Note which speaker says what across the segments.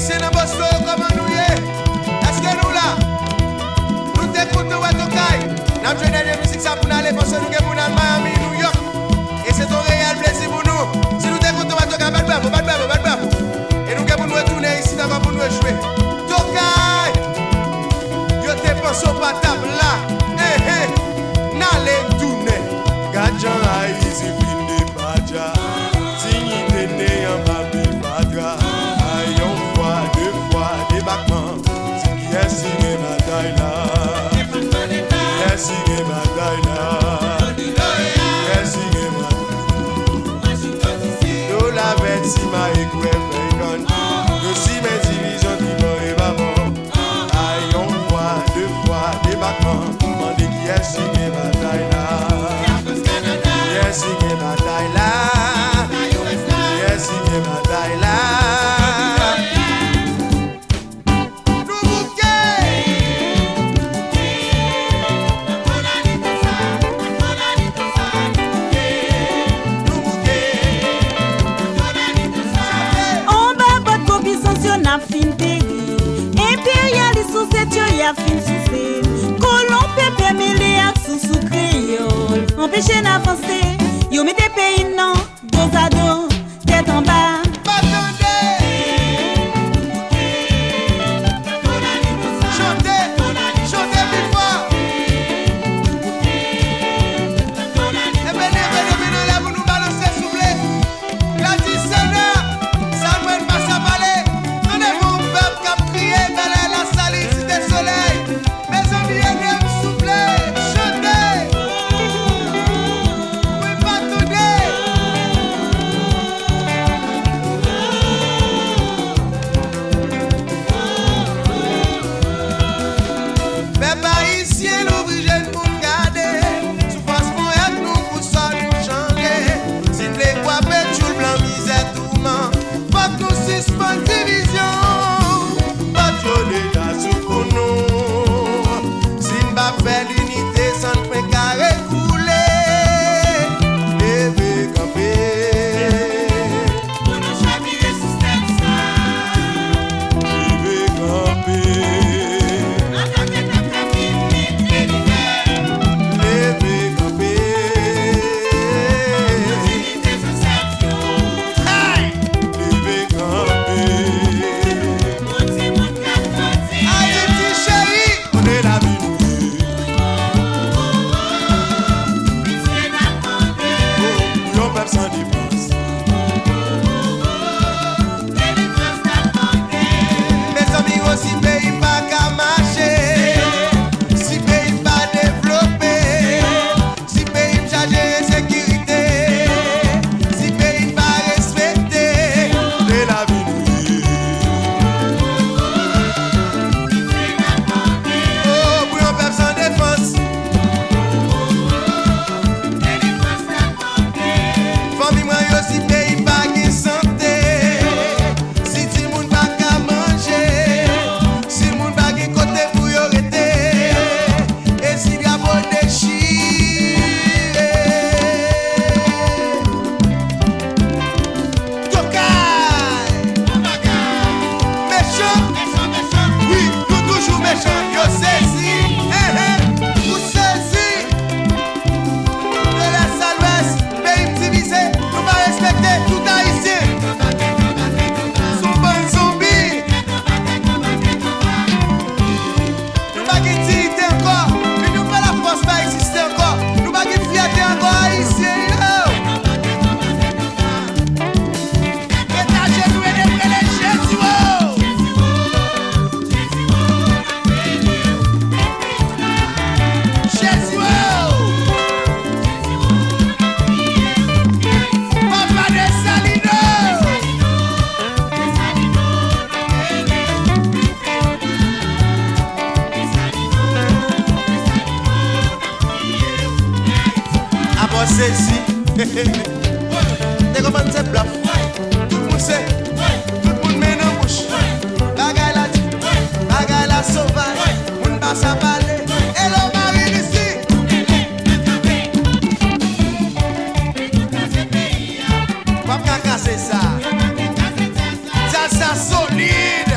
Speaker 1: Haïtien dans Boston, comment nous y est? Est-ce que nous là? Nous t'écoutons à ton caille. Nous avons joué des musiques ça pour nous aller parce que nous sommes dans Miami, New York. Et c'est un réel plaisir pour nous. Si nous t'écoutons à ton caille, pas de bravo. Et nous avons retourner ici d'abord pour nous jouer. Ton caille, yo te pense au patable là. N'allez tourner. Gadjan Haïti, fin de Badja. Signité né en Babi Badra. Ayon fois, deux fois, débarquement. Yes, signé bataille là. Yes, signé bataille là. Yes, signé bataille. Do la bête si ma écoué bacon. Do si mes divisions qui vont et maman. Ayon fois, deux fois, débarquement. Mandé qui yes, signé bataille là. Yes, signé bataille là. Yes, signé bataille là.
Speaker 2: Fin souffrir, colon pépé mêlé à sous créole. Empêcher d'avancer, yo mettez pays non, dos à dos, tête en bas.
Speaker 1: Saisi, t'es comment c'est bluff? Tout le monde sait, tout le monde met dans bouche. Bagaille la dit, bagaille la sauvage, on passe à parler. Hello Marie ici. Pas qu'à casser ça, ça solide.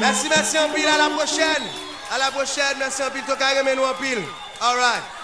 Speaker 1: Merci en pile, à la prochaine. À la prochaine, merci en pile, toi, carrément nous en pile. All right.